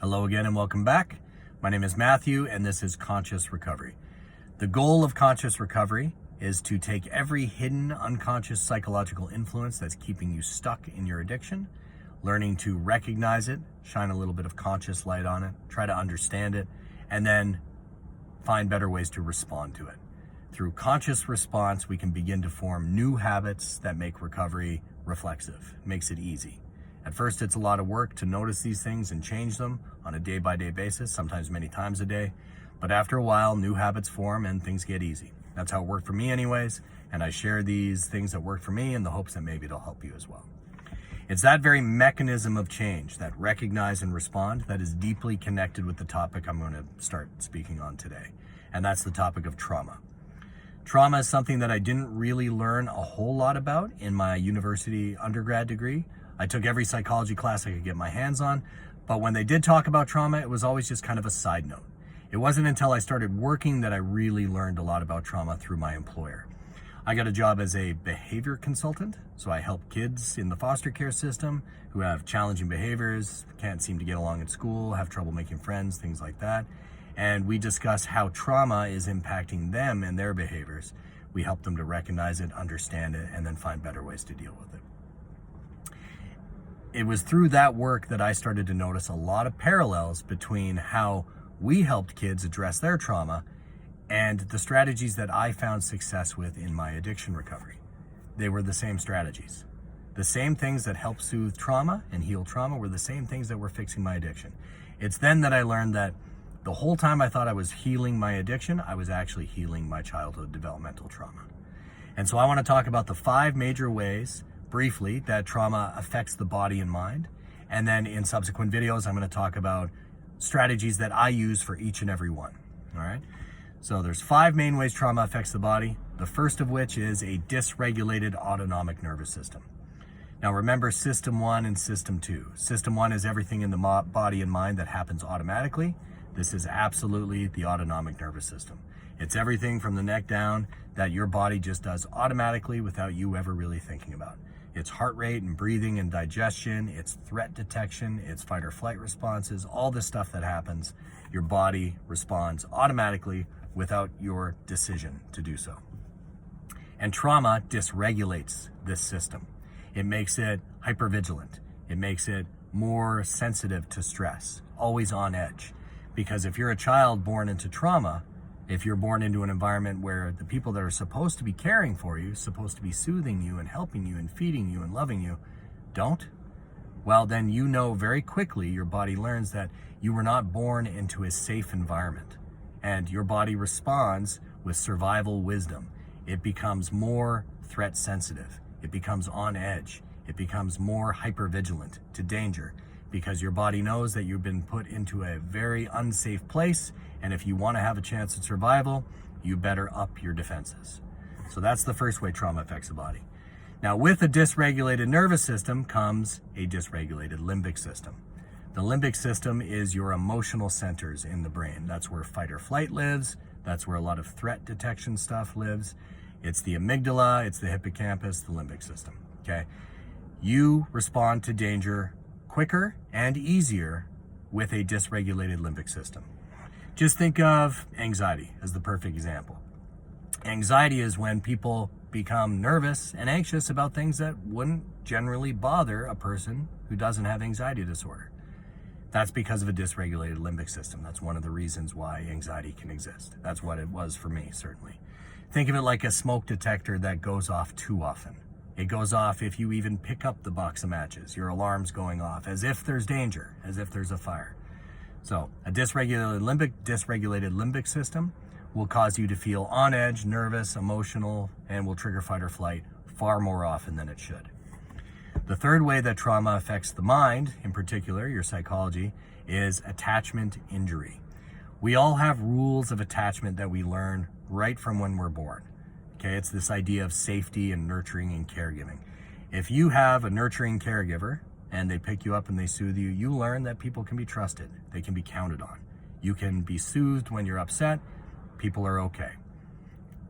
Hello again and welcome back. My name is Matthew and this is Conscious Recovery. The goal of Conscious Recovery is to take every hidden unconscious psychological influence that's keeping you stuck in your addiction, learning to recognize it, shine a little bit of conscious light on it, try to understand it, and then find better ways to respond to it. Through conscious response, we can begin to form new habits that make recovery reflexive, makes it easy. At first, it's a lot of work to notice these things and change them on a day-by-day basis, sometimes many times a day. But after a while, new habits form and things get easy. That's how it worked for me anyways, and I share these things that work for me in the hopes that maybe it'll help you as well. It's that very mechanism of change, that recognize and respond, that is deeply connected with the topic I'm going to start speaking on today, and that's the topic of trauma. Trauma is something that I didn't really learn a whole lot about in my university undergrad degree. I took every psychology class I could get my hands on, but when they did talk about trauma, it was always just kind of a side note. It wasn't until I started working that I really learned a lot about trauma through my employer. I got a job as a behavior consultant, so I help kids in the foster care system who have challenging behaviors, can't seem to get along at school, have trouble making friends, things like that. And we discuss how trauma is impacting them and their behaviors. We help them to recognize it, understand it, and then find better ways to deal with it. It was through that work that I started to notice a lot of parallels between how we helped kids address their trauma and the strategies that I found success with in my addiction recovery. They were the same strategies. The same things that help soothe trauma and heal trauma were the same things that were fixing my addiction. It's then that I learned that the whole time I thought I was healing my addiction, I was actually healing my childhood developmental trauma. And so I want to talk about the 5 major ways briefly that trauma affects the body and mind. And then in subsequent videos, I'm going to talk about strategies that I use for each and every one. All right. So there's 5 main ways trauma affects the body. The first of which is a dysregulated autonomic nervous system. Now remember System 1 and System 2. System 1 is everything in the body and mind that happens automatically. This is absolutely the autonomic nervous system. It's everything from the neck down that your body just does automatically without you ever really thinking about. It's heart rate and breathing and digestion, it's threat detection, it's fight or flight responses, all this stuff that happens, your body responds automatically without your decision to do so. And trauma dysregulates this system. It makes it hypervigilant. It makes it more sensitive to stress, always on edge. Because if you're a child born into trauma, if you're born into an environment where the people that are supposed to be caring for you, supposed to be soothing you and helping you and feeding you and loving you, don't, well, then you know very quickly, your body learns that you were not born into a safe environment. And your body responds with survival wisdom. It becomes more threat sensitive. It becomes on edge. It becomes more hypervigilant to danger because your body knows that you've been put into a very unsafe place. And if you want to have a chance at survival, you better up your defenses. So that's the first way trauma affects the body. Now, with a dysregulated nervous system comes a dysregulated limbic system. The limbic system is your emotional centers in the brain. That's where fight or flight lives. That's where a lot of threat detection stuff lives. It's the amygdala, it's the hippocampus, the limbic system, okay? You respond to danger quicker and easier with a dysregulated limbic system. Just think of anxiety as the perfect example. Anxiety is when people become nervous and anxious about things that wouldn't generally bother a person who doesn't have anxiety disorder. That's because of a dysregulated limbic system. That's one of the reasons why anxiety can exist. That's what it was for me, certainly. Think of it like a smoke detector that goes off too often. It goes off if you even pick up the box of matches. Your alarm's going off as if there's danger, as if there's a fire. So a dysregulated limbic system will cause you to feel on edge, nervous, emotional, and will trigger fight or flight far more often than it should. The third way that trauma affects the mind, in particular your psychology, is attachment injury. We all have rules of attachment that we learn right from when we're born. Okay, it's this idea of safety and nurturing and caregiving. If you have a nurturing caregiver and they pick you up and they soothe you, you learn that people can be trusted. They can be counted on. You can be soothed when you're upset. People are okay.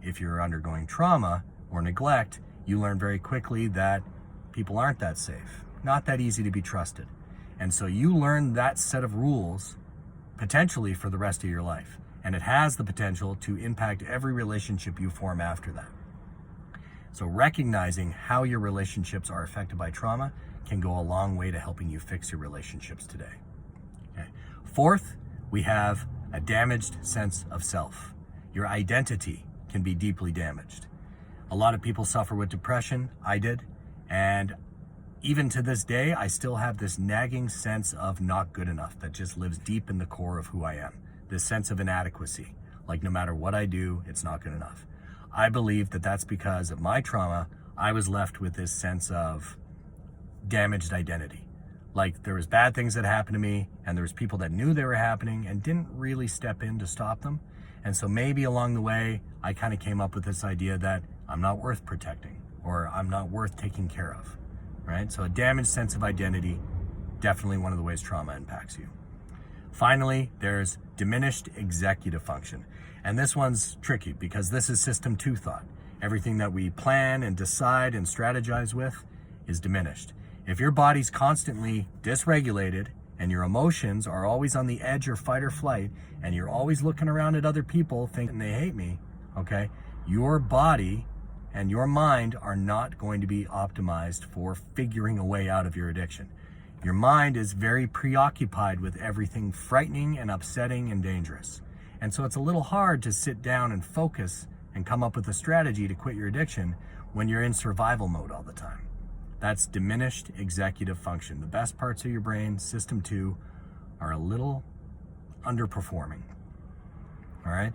If you're undergoing trauma or neglect, you learn very quickly that people aren't that safe, not that easy to be trusted. And so you learn that set of rules potentially for the rest of your life. And it has the potential to impact every relationship you form after that. So recognizing how your relationships are affected by trauma can go a long way to helping you fix your relationships today. Okay. Fourth, we have a damaged sense of self. Your identity can be deeply damaged. A lot of people suffer with depression. I did. And even to this day, I still have this nagging sense of not good enough that just lives deep in the core of who I am. This sense of inadequacy, like no matter what I do, it's not good enough. I believe that that's because of my trauma. I was left with this sense of damaged identity. Like there was bad things that happened to me, and there was people that knew they were happening and didn't really step in to stop them. And so maybe along the way, I kind of came up with this idea that I'm not worth protecting, or I'm not worth taking care of, right? So a damaged sense of identity, definitely one of the ways trauma impacts you. Finally, there's diminished executive function. And this one's tricky because this is system 2 thought. Everything that we plan and decide and strategize with is diminished. If your body's constantly dysregulated and your emotions are always on the edge or fight or flight, and you're always looking around at other people thinking they hate me, okay, your body and your mind are not going to be optimized for figuring a way out of your addiction. Your mind is very preoccupied with everything frightening and upsetting and dangerous. And so it's a little hard to sit down and focus and come up with a strategy to quit your addiction when you're in survival mode all the time. That's diminished executive function. The best parts of your brain, system 2, are a little underperforming. All right.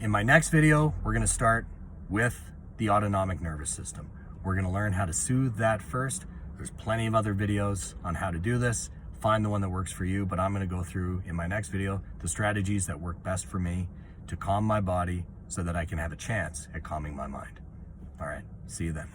In my next video, we're going to start with the autonomic nervous system. We're going to learn how to soothe that first. There's plenty of other videos on how to do this. Find the one that works for you, but I'm going to go through in my next video the strategies that work best for me to calm my body so that I can have a chance at calming my mind. All right. See you then.